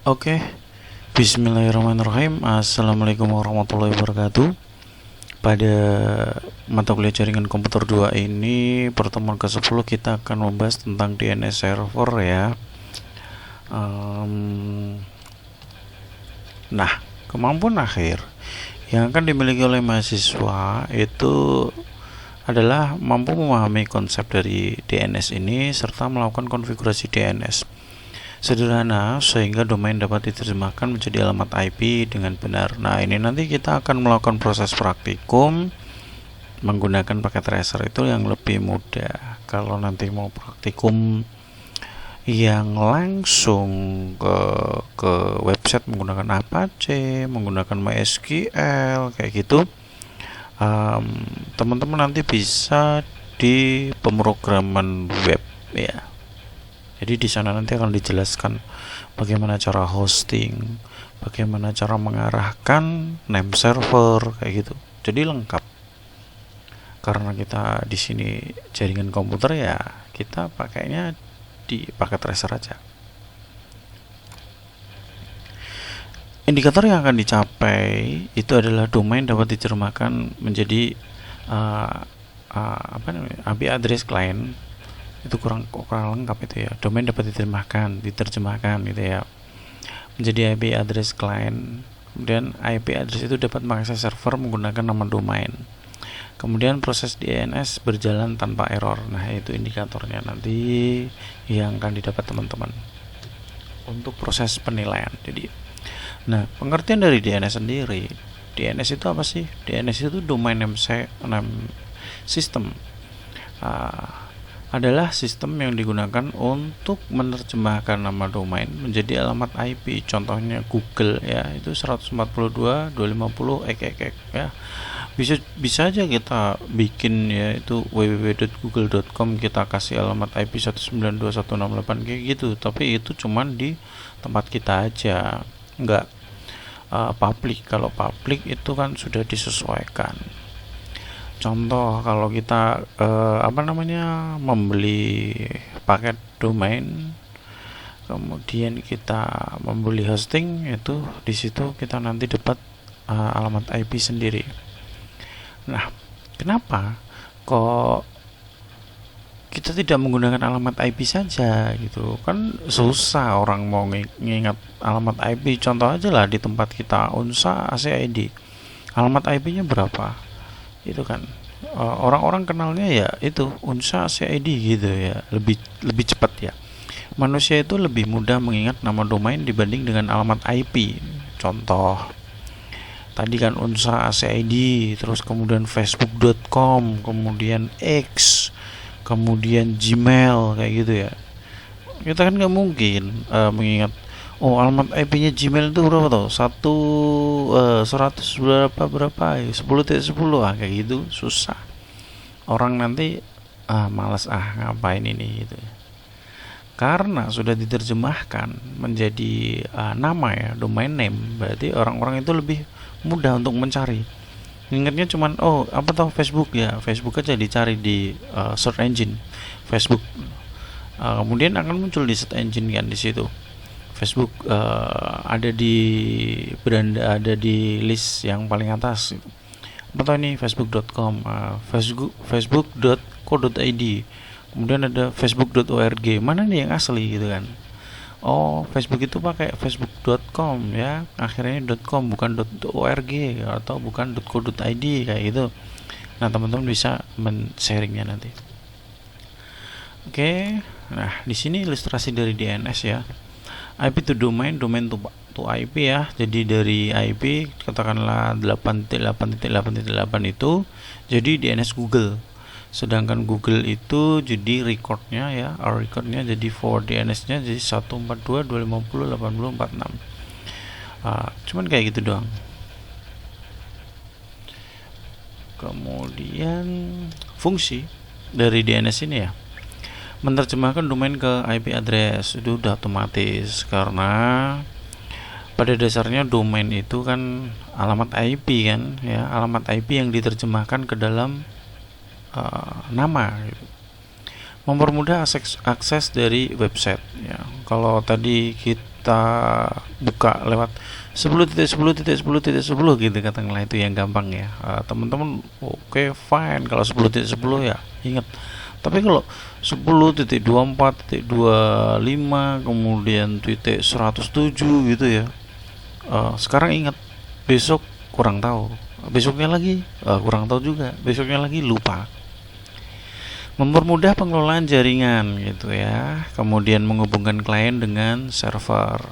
Oke, Bismillahirrahmanirrahim. Assalamualaikum warahmatullahi wabarakatuh. Pada mata kuliah jaringan komputer 2 ini, pertemuan ke-10 kita akan membahas tentang DNS server ya. Nah, kemampuan akhir yang akan dimiliki oleh mahasiswa itu adalah mampu memahami konsep dari DNS ini serta melakukan konfigurasi DNS sederhana sehingga domain dapat diterjemahkan menjadi alamat IP dengan benar. Nah, ini nanti kita akan melakukan proses praktikum menggunakan paket tracer itu yang lebih mudah. Kalau nanti mau praktikum yang langsung ke website menggunakan Apache, menggunakan MySQL kayak gitu, teman-teman nanti bisa di pemrograman web ya. Jadi di sana nanti akan dijelaskan bagaimana cara hosting, bagaimana cara mengarahkan name server kayak gitu. Jadi lengkap. Karena kita di sini jaringan komputer ya, kita pakainya di paket tracer aja. Indikator yang akan dicapai itu adalah domain dapat diterjemahkan menjadi IP address client. Itu kurang lengkap itu ya. Domain dapat diterjemahkan gitu ya, menjadi IP address client. Kemudian IP address itu dapat mengakses server menggunakan nama domain. Kemudian proses DNS berjalan tanpa error. Nah, itu indikatornya nanti yang akan didapat teman-teman untuk proses penilaian. Jadi, nah, pengertian dari DNS sendiri. DNS itu apa sih? DNS itu domain name system. Adalah sistem yang digunakan untuk menerjemahkan nama domain menjadi alamat IP. Contohnya Google ya, itu 142.250 ya. Bisa aja kita bikin ya itu www.google.com, kita kasih alamat IP 192.168 kayak gitu, tapi itu cuman di tempat kita aja, enggak public. Kalau public itu kan sudah disesuaikan. Contoh kalau kita membeli paket domain, kemudian kita membeli hosting, itu di situ kita nanti dapat alamat IP sendiri. Nah, kenapa kok kita tidak menggunakan alamat IP saja gitu? Kan susah orang mau ngingat alamat IP. Contoh aja lah di tempat kita Unsa ACID, alamat IP-nya berapa? Itu kan orang-orang kenalnya ya itu Unsa CID gitu ya, lebih cepat ya. Manusia itu lebih mudah mengingat nama domain dibanding dengan alamat IP. Contoh tadi kan Unsa CID, terus kemudian facebook.com, kemudian X, kemudian Gmail kayak gitu ya. Kita kan nggak mungkin mengingat alamat IP-nya Gmail itu berapa tuh? 100 berapa 10.10 kayak gitu, susah. Orang nanti malas ngapain ini gitu. Karena sudah diterjemahkan menjadi nama ya, domain name, berarti orang-orang itu lebih mudah untuk mencari. Ingatnya cuman apa tau Facebook ya, Facebook aja dicari di search engine Facebook. Kemudian akan muncul di search engine kan di situ. Facebook ada di list yang paling atas. Atau ini facebook.com, facebook.co.id. Kemudian ada facebook.org. Mana nih yang asli gitu kan? Facebook itu pakai facebook.com ya, akhirnya .com bukan .org atau bukan .co.id kayak gitu. Nah, teman-teman bisa men-sharingnya nanti. Oke. Nah, di sini ilustrasi dari DNS ya. IP to domain, domain to IP ya. Jadi dari IP katakanlah 8.8.8.8 itu jadi DNS Google. Sedangkan Google itu jadi recordnya ya, recordnya jadi for DNS-nya jadi 142.250.80.46. Cuman kayak gitu doang. Kemudian fungsi dari DNS ini ya, menerjemahkan domain ke IP address itu udah otomatis, karena pada dasarnya domain itu kan alamat IP kan ya, alamat IP yang diterjemahkan ke dalam nama gitu. mempermudah akses dari website ya. Kalau tadi kita buka lewat 10.10.10.10 gitu katakanlah, itu yang gampang ya. Teman-teman oke, fine kalau 10.10 ya ingat. Tapi kalau 10.24.25 kemudian titik 107 gitu ya, sekarang ingat, besok kurang tahu, besoknya lagi kurang tahu juga, besoknya lagi lupa. Mempermudah pengelolaan jaringan gitu ya, kemudian menghubungkan klien dengan server.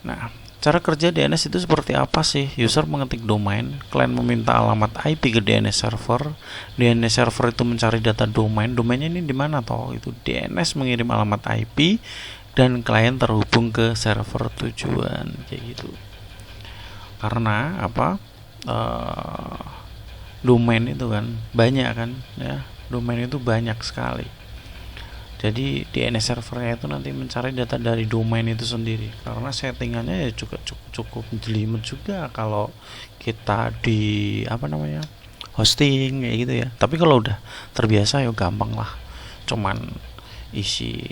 Nah, cara kerja DNS itu seperti apa sih? User mengetik domain, klien meminta alamat IP ke DNS server, DNS server itu mencari data domain, domainnya ini di mana toh? Itu DNS mengirim alamat IP dan klien terhubung ke server tujuan kayak gitu. Karena apa? Domain itu kan banyak kan ya, domain itu banyak sekali. Jadi DNS servernya itu nanti mencari data dari domain itu sendiri, karena settingannya ya juga cukup jelimet juga kalau kita di hosting kayak gitu ya. Tapi kalau udah terbiasa ya gampang lah, cuman isi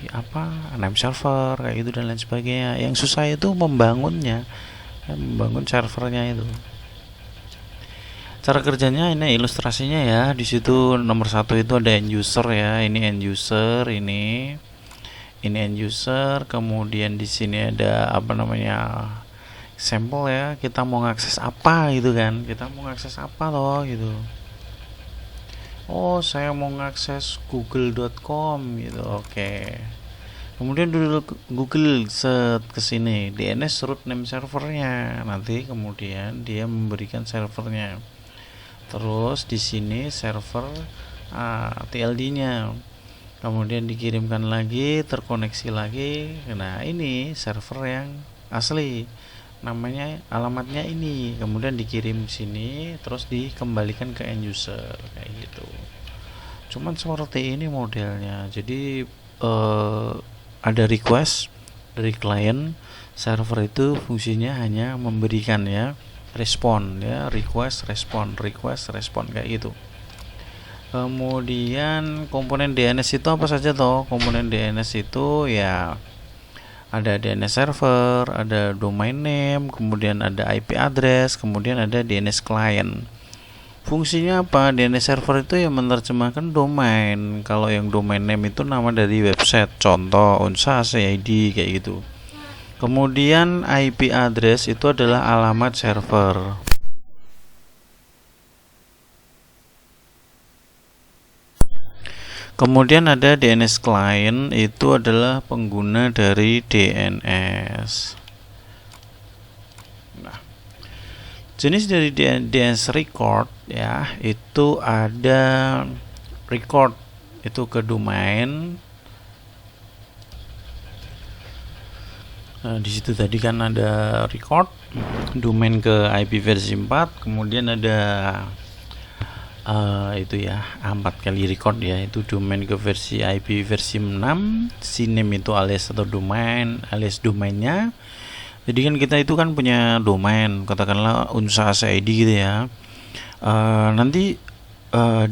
name server kayak gitu dan lain sebagainya. Yang susah itu membangunnya, membangun servernya itu. Cara kerjanya ini ilustrasinya ya. Di situ nomor 1 itu ada end user ya. Ini end user, ini end user. Kemudian di sini ada sampel ya. Kita mau ngakses apa gitu kan? Kita mau ngakses apa loh gitu. Oh, saya mau ngakses google.com gitu. Oke. Kemudian dulu Google set ke sini, DNS root name servernya. Nanti kemudian dia memberikan servernya. Terus di sini server TLD-nya, kemudian dikirimkan lagi, terkoneksi lagi. Nah, ini server yang asli, namanya alamatnya ini, kemudian dikirim sini, terus dikembalikan ke end user kayak gitu. Cuman seperti ini modelnya. Jadi ada request dari klien, server itu fungsinya hanya memberikan ya respon ya, request respon kayak gitu. Kemudian komponen DNS itu apa saja toh? Komponen DNS itu ya ada DNS server, ada domain name, kemudian ada IP address, kemudian ada DNS client. Fungsinya apa? DNS server itu yang menerjemahkan domain. Kalau yang domain name itu nama dari website, contoh unsa CID kayak gitu. Kemudian IP address itu adalah alamat server. Kemudian ada DNS client, itu adalah pengguna dari DNS. Nah, jenis dari DNS record ya, itu ada record itu ke domain. Nah, di situ tadi kan ada record domain ke IP versi 4, kemudian ada itu ya 4 kali record ya, itu domain ke versi IP versi 6, CNAME itu alias atau domain, alias domainnya. Jadi kan kita itu kan punya domain, katakanlah unsa ID gitu ya. Nanti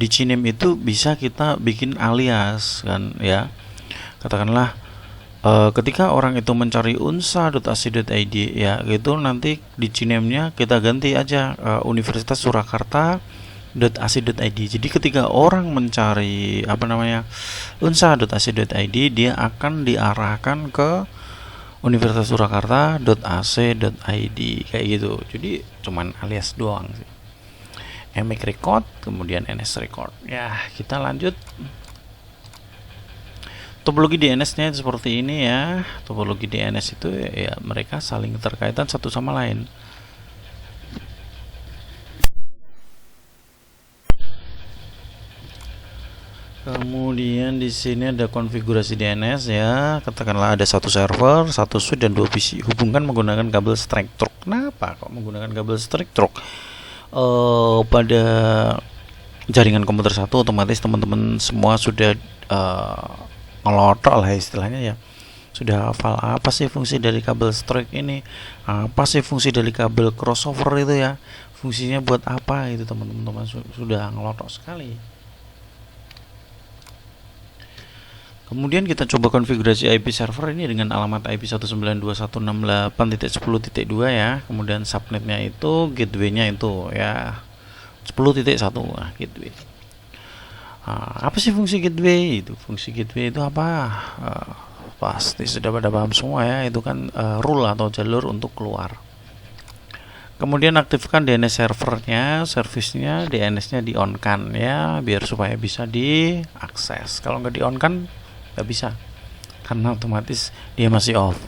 di CNAME itu bisa kita bikin alias kan ya. Katakanlah ketika orang itu mencari unsa.ac.id ya gitu, nanti di CNAME-nya kita ganti aja Universitas Surakarta.ac.id. Jadi ketika orang mencari unsa.ac.id, dia akan diarahkan ke Universitas Surakarta.ac.id kayak gitu. Jadi cuman alias doang sih. MX record, kemudian NS record. Ya, kita lanjut. Topologi DNS-nya seperti ini ya. Topologi DNS itu ya mereka saling terkaitan satu sama lain. Kemudian di sini ada konfigurasi DNS ya. Katakanlah ada satu server, satu switch dan 2 PC. Hubungkan menggunakan kabel strike through. Kenapa kok menggunakan kabel strike through? Pada jaringan komputer satu, otomatis teman-teman semua sudah ngelotok lah istilahnya ya, sudah hafal apa sih fungsi dari kabel strike ini, apa sih fungsi dari kabel crossover itu ya, fungsinya buat apa itu teman-teman sudah ngelotok sekali. Kemudian kita coba konfigurasi IP server ini dengan alamat IP 192.168.10.2 ya. Kemudian subnetnya itu, gateway-nya itu ya 10.1. Nah, gateway. Apa sih fungsi gateway? Itu fungsi gateway itu apa? Pasti sudah pada paham semua ya. Itu kan rule atau jalur untuk keluar. Kemudian aktifkan DNS servernya, servisnya, DNS-nya di on kan ya, biar supaya bisa diakses. Kalau nggak di on kan nggak bisa, karena otomatis dia masih off.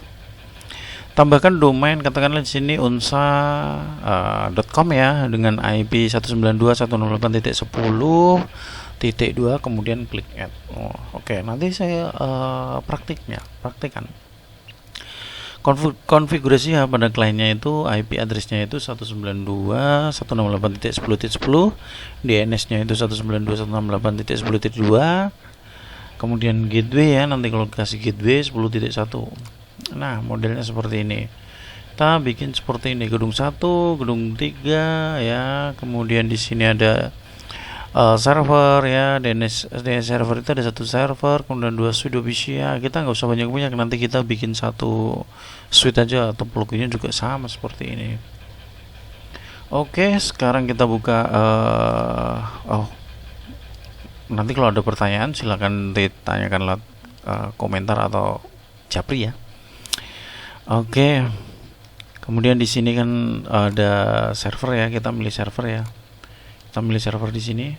Tambahkan domain, katakanlah di sini unsa.com ya, dengan IP 192.168.10.2, kemudian klik add. Oke, nanti saya praktikkan. Konfigurasi ya pada kliennya itu IP addressnya itu 192.168.10.10, DNS-nya itu 192.168.10.2, kemudian gateway ya, nanti kalau kasih gateway 10.1. Nah, modelnya seperti ini. Kita bikin seperti ini, gedung 1, gedung 3 ya, kemudian di sini ada server ya, DNS server itu ada satu server, kemudian 2 suite ya. Kita nggak usah banyak-banyak, nanti kita bikin satu suite aja, atau pluginnya juga sama seperti ini. Oke, sekarang kita buka nanti kalau ada pertanyaan silakan ditanyakan lewat komentar atau japri ya. Oke, kemudian di sini kan ada server ya, kita milih server ya. Kita milih server di sini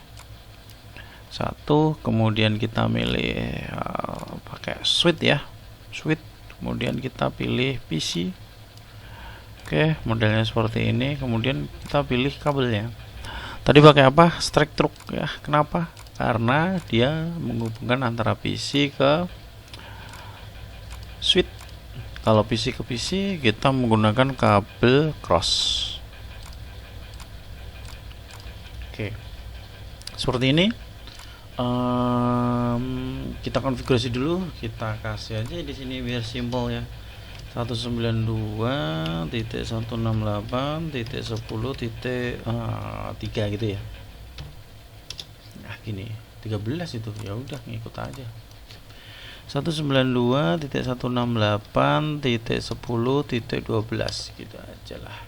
satu, kemudian kita milih pakai suite ya, suite, kemudian kita pilih PC. Oke, modelnya seperti ini. Kemudian kita pilih kabelnya. Tadi pakai apa? Strike through ya. Kenapa? Karena dia menghubungkan antara PC ke suite. Kalau PC ke PC kita menggunakan kabel cross. Oke, seperti ini. Kita konfigurasi dulu, kita kasih aja di sini biar simpel ya. 192.168.10.3 gitu ya. Nah, gini, 13 itu. Ya udah ngikut aja. 192.168.10.12 gitu aja lah.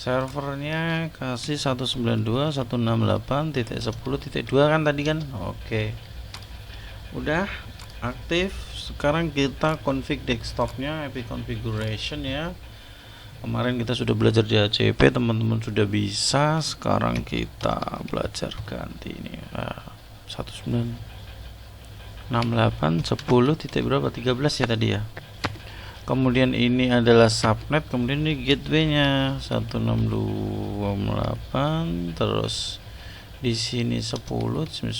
Servernya kasih 192.168.10.2 kan tadi kan. Oke, udah aktif. Sekarang kita config desktopnya, IP configuration ya. Kemarin kita sudah belajar di ACP, teman-teman sudah bisa. Sekarang kita belajar ganti ini 192.168.10. berapa, 13 ya tadi ya. Kemudian ini adalah subnet, kemudian ini gateway-nya 162.168, terus di sini 10.1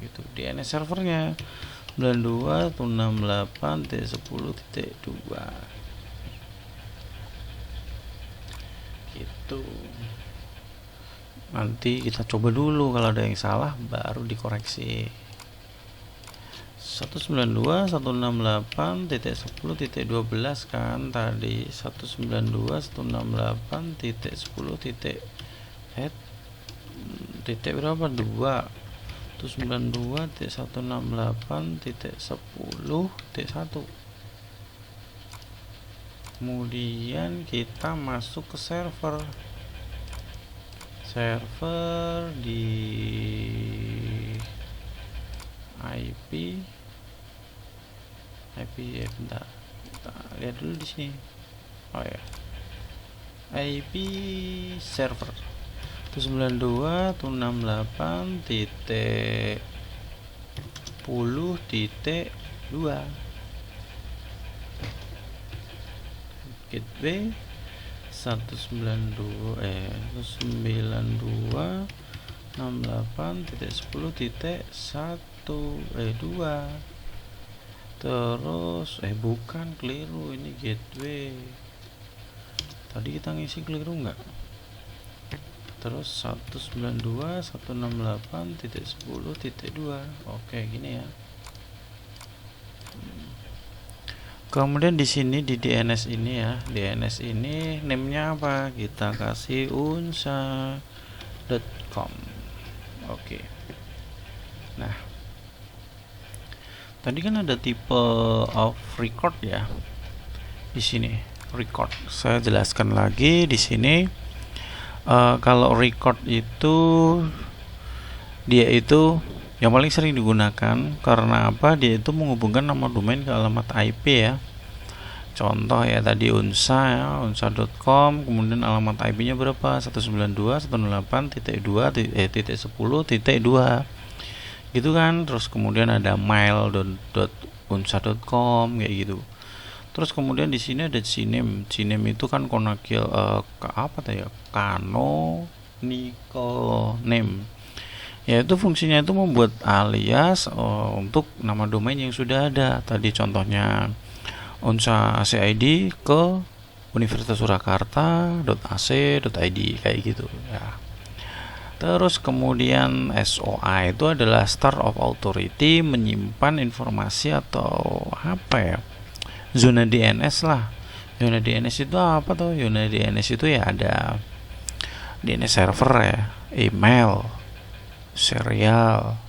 itu DNS servernya 92.168.10.2 gitu. Nanti kita coba dulu, kalau ada yang salah baru dikoreksi. 192.168.10.12 kan tadi, 192.168.10. Titik berapa, 2. 192.168.10.1. kemudian kita masuk ke server di IP ya, bentar. Kita lihat dulu di sini. Oh ya, IP server 192.168.10.2 gateway 192.168.10.1 terus bukan, keliru, ini gateway. Tadi kita ngisi keliru enggak? Terus 192.168.10.2. Oke, gini ya. Kemudian di sini di DNS ini ya, DNS ini name-nya apa? Kita kasih unsa.com. Oke. Nah, Tadi kan ada tipe of record ya. Di sini record. Saya jelaskan lagi di sini. Kalau record itu dia itu yang paling sering digunakan karena apa? Dia itu menghubungkan nama domain ke alamat IP ya. Contoh ya tadi unsa ya, unsa.com, kemudian alamat IP-nya berapa? 192.168.2.10.2 gitu kan. Terus kemudian ada mail.unsa.com kayak gitu. Terus kemudian di sini ada CNAME. CNAME itu kan konakil apa tuh ya? Canonical name. Ya itu fungsinya itu membuat alias untuk nama domain yang sudah ada. Tadi contohnya unsa CID ke Universitas Surakarta.ac.id kayak gitu ya. Terus kemudian SOA itu adalah Start of Authority, menyimpan informasi atau apa ya, zona DNS lah. Zona DNS itu apa tuh? Zona DNS itu ya ada DNS server ya, email, serial,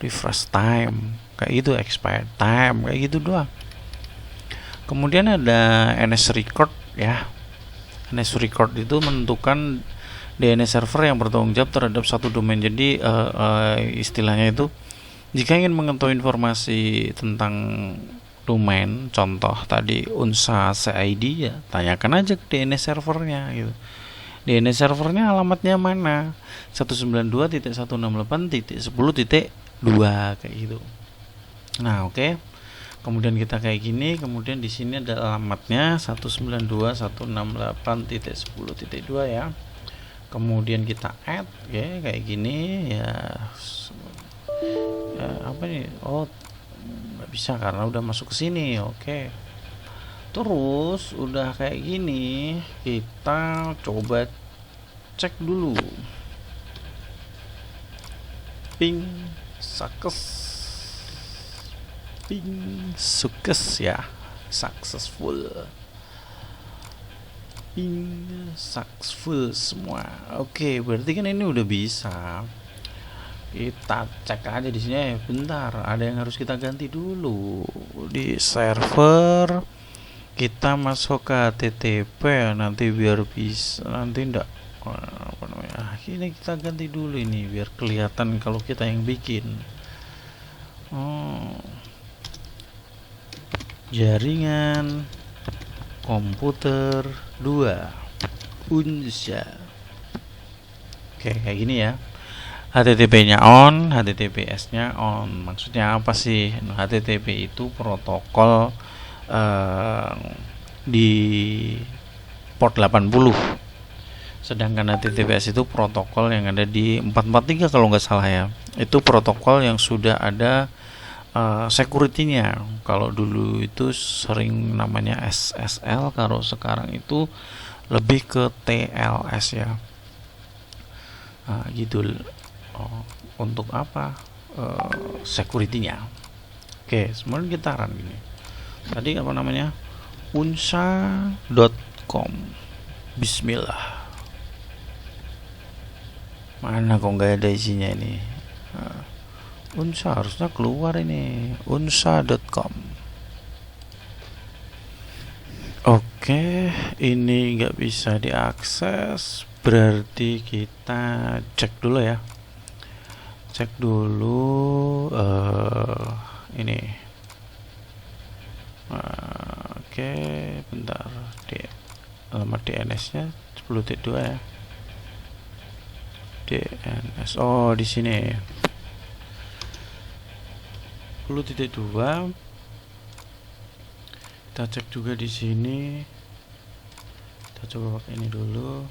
refresh time kayak gitu, expired time kayak gitu doang. Kemudian ada NS record ya. NS record itu menentukan DNS server yang bertanggung jawab terhadap satu domain. Jadi istilahnya itu jika ingin mengetahui informasi tentang domain, contoh tadi unsa CID ya, tanyakan aja ke DNS servernya gitu. DNS servernya alamatnya mana? 192.168.10.2 kayak gitu. Nah, oke. Kemudian kita kayak gini, kemudian di sini ada alamatnya 192.168.10.2 ya. Kemudian kita add ya kayak gini ya. Apa nih? Oh, nggak bisa karena udah masuk ke sini. Oke. Terus udah kayak gini, kita coba cek dulu. Ping sukses ya, successful, successful semua. Oke, berarti kan ini udah bisa. Kita cek aja di sini. Bentar, ada yang harus kita ganti dulu di server. Kita masuk ke HTTP nanti biar bisa, nanti enggak apa namanya. Ini kita ganti dulu ini biar kelihatan kalau kita yang bikin. Jaringan komputer 2 unsa. Oke, kayak gini ya. HTTP-nya on, HTTPS-nya on. Maksudnya apa sih? HTTP itu protokol di port 80. Sedangkan HTTPS itu protokol yang ada di 443 kalau nggak salah ya. Itu protokol yang sudah ada security-nya. Kalau dulu itu sering namanya SSL, kalau sekarang itu lebih ke TLS ya. Gitu. Untuk apa? Security-nya. Oke, semuanya kita run gini. Tadi apa namanya? unsa.com. Bismillah. Mana kok nggak ada isinya ini? Unsa harusnya keluar ini, unsa.com. Oke, ini nggak bisa diakses, berarti kita cek dulu ya. Cek dulu ini. Oke, bentar. Alamat DNS-nya 10.2 ya. DNS. Oh, di sini. 10.2. Kita cek juga di sini. Kita coba pakai ini dulu.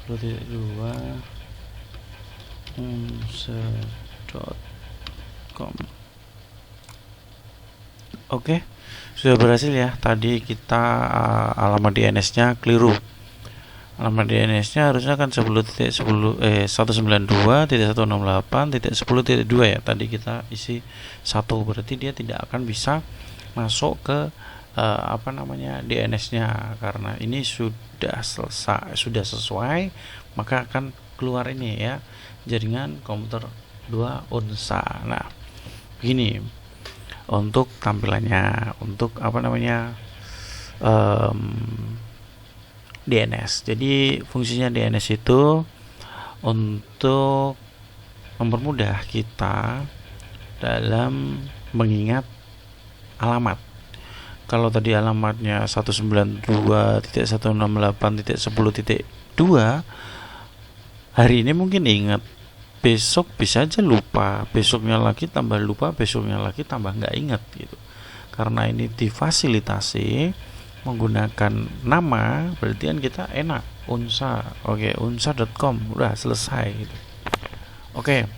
10.2 unsa.com. Oke, sudah berhasil ya. Tadi kita alamat DNS-nya keliru. Alamat DNS-nya harusnya kan 192.168.10.2 ya. Tadi kita isi 1, berarti dia tidak akan bisa masuk ke DNS-nya karena ini sudah selesai, sudah sesuai, maka akan keluar ini ya, jaringan komputer 2 unsa. Nah, begini. untuk tampilannya, untuk apa namanya, em, DNS. Jadi fungsinya DNS itu untuk mempermudah kita dalam mengingat alamat. Kalau tadi alamatnya 192.168.10.2, hari ini mungkin ingat, besok bisa aja lupa, besoknya lagi tambah lupa, besoknya lagi tambah nggak ingat gitu. Karena ini difasilitasi menggunakan nama, berarti kan kita enak, unsa, oke, unsa.com, udah selesai gitu. Oke.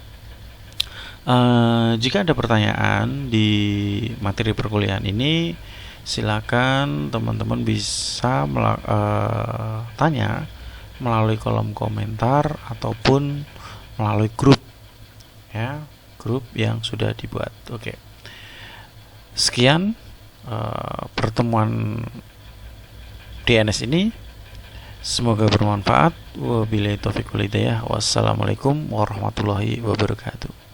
Jika ada pertanyaan di materi perkuliahan ini, silakan teman-teman bisa tanya melalui kolom komentar ataupun melalui grup, ya, grup yang sudah dibuat. Oke. Sekian pertemuan DNS ini, semoga bermanfaat. Wabillahi taufiq wal hidayah. Wassalamualaikum warahmatullahi wabarakatuh.